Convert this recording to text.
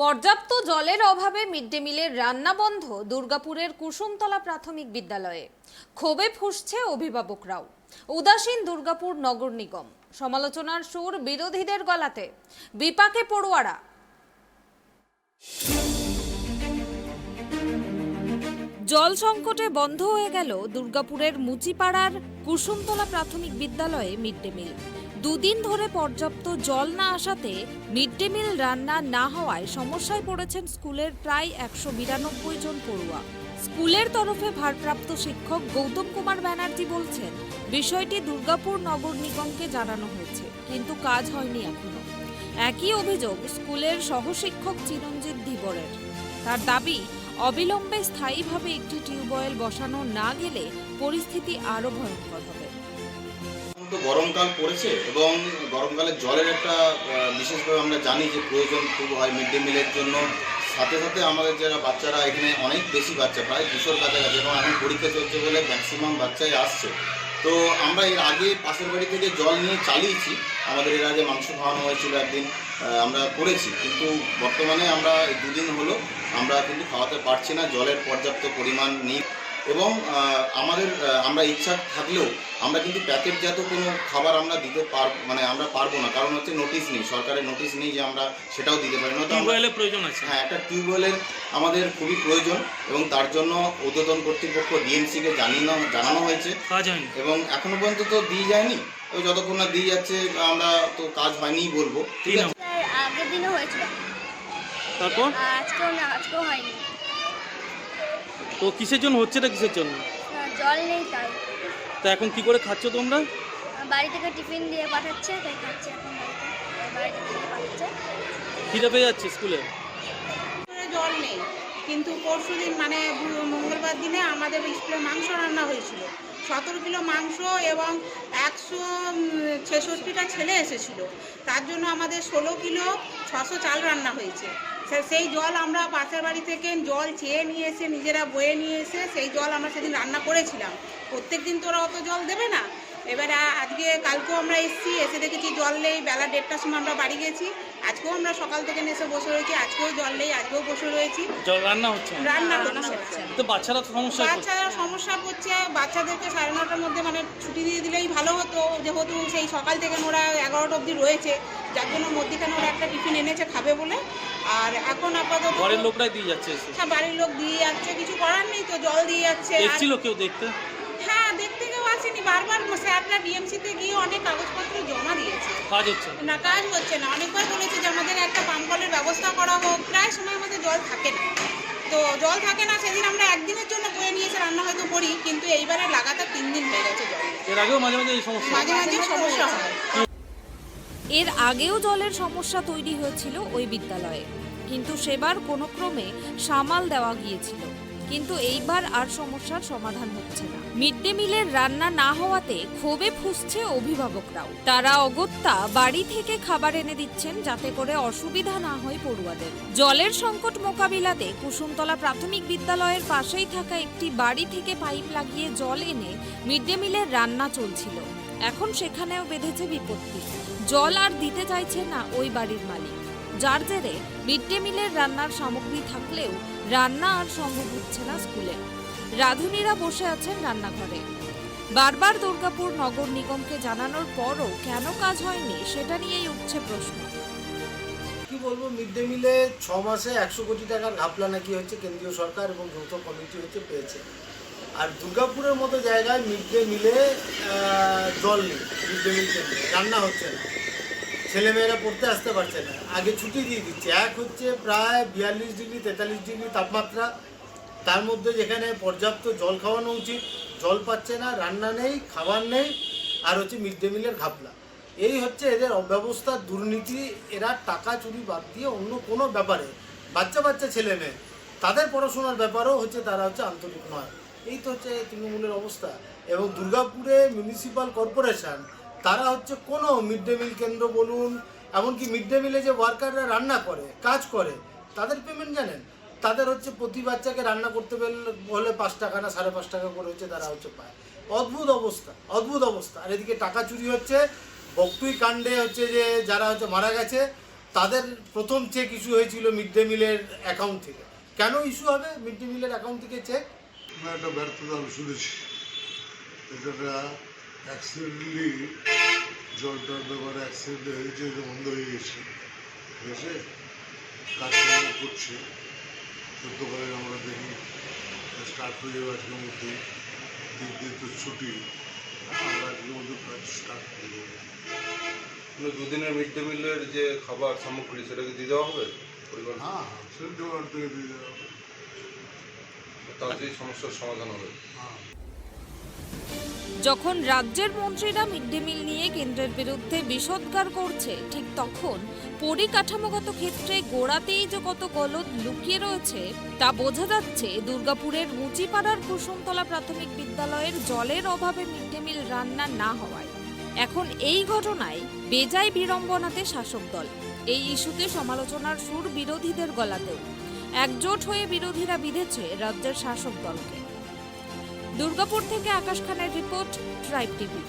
পর্যাপ্ত জলের অভাবে মিড ডে মিলের রান্না বন্ধ দুর্গাপুরের কুসুমতলা প্রাথমিক বিদ্যালয়ে। ক্ষোভে ফুঁসছে অভিভাবকরাও। উদাসীন দুর্গাপুর নগর নিগম। সমালোচনার সুর বিরোধীদের গলাতে। বিপাকে পড়ুয়ারা। জল সংকটে বন্ধ হয়ে গেল দুর্গাপুরের মুচিপাড়ার কুসুমতলা প্রাথমিক বিদ্যালয়ে মিড ডে মিল। দুদিন ধরে পর্যাপ্ত জল না আসাতে মিড ডে মিল রান্না না হওয়ায় সমস্যায় পড়েছেন স্কুলের প্রায় 192 জন পড়ুয়া। স্কুলের তরফে ভারপ্রাপ্ত শিক্ষক গৌতম কুমার ব্যানার্জি বলছেন, বিষয়টি দুর্গাপুর নগর নিগমকে জানানো হয়েছে, কিন্তু কাজ হয়নি এখনো। একই অভিযোগ স্কুলের সহশিক্ষক চিরঞ্জিত ধীবরের। তার দাবি, অবিলম্বে স্থায়ীভাবে একটি টিউবওয়েল বসানো না গেলে পরিস্থিতি আরো ভয়ঙ্কর হবে। গরমকাল পড়েছে এবং গরমকালে জলের একটা বিশেষভাবে আমরা জানি যে প্রয়োজন খুব হয় মিড ডে মিলের জন্য। সাথে সাথে আমাদের যারা বাচ্চারা এখানে অনেক বেশি বাচ্চা, প্রায় 200-র কাছাকাছি, এবং এখন পরীক্ষা চলছে বলে ম্যাক্সিমাম বাচ্চাই আসছে। তো আমরা এর আগে পাশের বাড়ি থেকে জল নিয়ে চালিয়েছি। আমাদের এর আগে মাংস খাওয়ানো হয়েছিল একদিন, আমরা করেছি, কিন্তু বর্তমানে আমরা দুদিন হলো আমরা কিন্তু খাওয়াতে পারছি না, জলের পর্যাপ্ত পরিমাণ নেই। এবং আমরা ইচ্ছা থাকলেও আমরা কিন্তু প্যাকেটজাত কোনো খাবার আমরা দিতে আমরা পারবো না, কারণ হচ্ছে নোটিশ নেই, সরকারের নোটিশ নেই যে আমরা সেটাও দিতে পারি না। টিউবওয়েলের প্রয়োজন আছে। হ্যাঁ, একটা টিউবওয়েলের আমাদের খুবই প্রয়োজন এবং তার জন্য ঊর্ধ্বতন কর্তৃপক্ষ ডিএমসিকে জানানো হয়েছে, কাজ হয়নি এবং এখনো পর্যন্ত তো দিয়ে যায়নি। ওই যতক্ষণ না দিয়ে যাচ্ছে আমরা তো কাজ হয়নি বলবো। ঠিক আছে, আগের দিনও হয়েছিল, তারপর আজকেও হয়নি। তো কিসের জন্য হচ্ছে না, কিসের জন্য? জল নেই তাই। তো এখন কি করে খাচ্ছ তোমরা? বাড়ি থেকে টিফিন দিয়ে পাঠাচ্ছে, তাই খাচ্ছে এখন বাড়ি থেকে পাঠাচ্ছে। খিদে পেয়ে যাচ্ছে স্কুলে? জল নেই, কিন্তু পরশুদিন মানে মঙ্গলবার দিনে আমাদের স্কুলে মাংস রান্না হয়েছিল। 17 কিলো মাংস এবং 166টা ছেলে এসেছিল। তার জন্য আমাদের 16 কিলো 600 চাল রান্না হয়েছে। সেই জল আমরা পাশের বাড়ি থেকে জল চেয়ে নিয়ে এসে, নিজেরা বয়ে নিয়ে এসে সেই জল আমরা সেদিন রান্না করেছিলাম। প্রত্যেক দিন তো ওরা অত জল দেবে না। এবারে কালকেও আমরা এসে দেখেছি জল নেই। বেলা 1:30টার সময় আমরা বাড়ি গেছি। আজকেও আমরা সকাল থেকে এসে বসে রয়েছি, আজকেও জল নেই, আজকেও বসে রয়েছি। জল রান্না হচ্ছে না? রান্না হচ্ছে। তো বাচ্চারা তো সমস্যা পড়ছে। বাচ্চাদেরকে 9:30টার মধ্যে ছুটি দিয়ে দিলেই ভালো হতো, যেহেতু সেই সকাল থেকে ওরা 11টা অবধি রয়েছে, যার জন্য মধ্যখানে ওরা একটা টিফিন এনেছে খাবে বলে। আর এখন আপাতত ঘরের লোকরাই দিয়ে যাচ্ছে। হ্যাঁ, বাড়ির লোক দিয়ে যাচ্ছে, কিছু করার নেই, তো জল দিয়ে যাচ্ছে। এসেছিল কেউ দেখতে? হ্যাঁ, দেখতে কেউ আসেনি। বারবার স্যাররা ডিএমসিতে গিয়ে অনেক কাগজপত্র জমা দিয়েছে, কাজ হচ্ছে না, কাজ হচ্ছে না। অনেকবার বলেছে যে আমাদের একটা পাম্প কলের ব্যবস্থা করা হোক। প্রায় সময় আমাদের জল থাকে না, তো জল থাকে না। সেদিন আমরা একদিনের জন্য বয়ে নিয়ে এসে রান্না হয়তো করি, কিন্তু এইবারে লাগাতার 3 দিন হয়ে গেছে জল। এর আগেও মাঝে মাঝে এই সমস্যা হয়। এর আগেও জলের সমস্যা তৈরি হয়েছিল ওই বিদ্যালয়ে, কিন্তু সেবার কোনো ক্রমে সামাল দেওয়া গিয়েছিল। কিন্তু এইবার আর সমস্যার সমাধান হচ্ছে না। মিড ডে মিলের রান্না না হওয়াতে ক্ষোভে ফুঁসছে অভিভাবকরাও। তারা অগত্যা বাড়ি থেকে খাবার এনে দিচ্ছেন, যাতে করে অসুবিধা না হয় পড়ুয়াদের। জলের সংকট মোকাবিলাতে কুসুমতলা প্রাথমিক বিদ্যালয়ের পাশেই থাকা একটি বাড়ি থেকে পাইপ লাগিয়ে জল এনে মিড ডে মিলের রান্না চলছিল। এখন সেখানেও বেঁধেছে বিপত্তি। জল আর দিতে চাইছে না ওই বাড়ির মালিক, যার জেরে মিড ডে মিলের রান্নার সামগ্রী থাকলেও রান্না আর সম্ভব হচ্ছে না স্কুলে। রাঁধুনিরা বসে আছেন রান্নাঘরে। বারবার দুর্গাপুর নগর নিগমকে জানানোর পরও কেন কাজ হয়নি, সেটা নিয়েই উঠছে প্রশ্ন। কি বলবো, মিড ডে মিলে 6 মাসে 100 কোটি টাকার ঘাপলা নাকি হচ্ছে কেন্দ্রীয় সরকার এবং যৌথ কমিটি হচ্ছে পেয়েছে। আর দুর্গাপুরের মতো জায়গায় মিড ডে মিলে জল নেই, মিড ডে মিল কেন্দ্রে রান্না হচ্ছে না, ছেলেমেয়েরা পড়তে আসতে পারছে না, আগে ছুটি দিয়ে দিচ্ছে। এক হচ্ছে প্রায় 42 ডিগ্রি 43 ডিগ্রি তাপমাত্রা, তার মধ্যে যেখানে পর্যাপ্ত জল খাওয়ানো উচিত, জল পাচ্ছে না, রান্না নেই, খাবার নেই, আর হচ্ছে মিড ডে মিলের ঘাপলা। এই হচ্ছে এদের অব্যবস্থা, দুর্নীতি। এরা টাকা চুরি বাদ দিয়ে অন্য কোনো ব্যাপারে বাচ্চা ছেলে মেয়ে তাদের পড়াশোনার ব্যাপারেও হচ্ছে তারা হচ্ছে আন্তরিক নয়। এই তো হচ্ছে তৃণমূলের অবস্থা। এবং দুর্গাপুরে মিউনিসিপ্যাল কর্পোরেশন তারা হচ্ছে কোনো মিড ডে মিল কেন্দ্র বলুন, এমনকি মিড ডে মিলে যে ওয়ার্কাররা রান্না করে, কাজ করে, তাদের পেমেন্ট জানেন? তাদের হচ্ছে প্রতি বাচ্চাকে রান্না করতে হলে 5 টাকা না 5.5 টাকা করে হচ্ছে তারা হচ্ছে পায়। অদ্ভুত অবস্থা। আর এদিকে টাকা চুরি হচ্ছে। বকটুই কাণ্ডে হচ্ছে যে যারা হচ্ছে মারা গেছে তাদের প্রথম চেক ইস্যু হয়েছিল মিড ডে মিলের অ্যাকাউন্ট থেকে। কেন ইস্যু হবে মিড ডে মিলের অ্যাকাউন্ট থেকে চেক? না, একটা ব্যর্থতা আমি শুনেছি। এটা অ্যাক্সিডেন্টলি জলটার ব্যাপারে অ্যাক্সিডেন্ট হয়েছে, এটা বন্ধ হয়ে গেছে, ঠিক আছে, কাজকর্ম করছে। সত্যকালে আমরা দেখি স্টার্ট হয়ে যাবে আজকের মধ্যে, দিক দিয়ে তো ছুটি, আমরা আজকের মধ্যে কাজ স্টার্ট করে দেবো। দুদিনের মিড ডে মিলের যে খাবার সামগ্রী সেটাকে দিয়ে দেওয়া হবে পরিবার, হ্যাঁ, সেটা জোগাড় থেকে দিয়ে দেওয়া হবে। তাড়াতাড়ি সমস্যার সমাধান হবে। হ্যাঁ। যখন রাজ্যের মন্ত্রীরা মিড ডে মিল নিয়ে কেন্দ্রের বিরুদ্ধে বিষোদ্গার করছে, ঠিক তখন পরিকাঠামোগত ক্ষেত্রে গোড়াতেই যে কত গলদ লুকিয়ে রয়েছে তা বোঝা যাচ্ছে দুর্গাপুরের মুচিপাড়ার কুসুমতলা প্রাথমিক বিদ্যালয়ের জলের অভাবে মিড ডে মিল রান্না না হওয়ায়। এখন এই ঘটনায় বেজায় বিড়ম্বনাতে শাসক দল। এই ইস্যুতে সমালোচনার সুর বিরোধীদের গলাতেও। একজোট হয়ে বিরোধীরা বিঁধেছে রাজ্যের শাসক দলকে। দুর্গাপুর থেকে আকাশ খানের রিপোর্ট, ট্রাইব টিভি।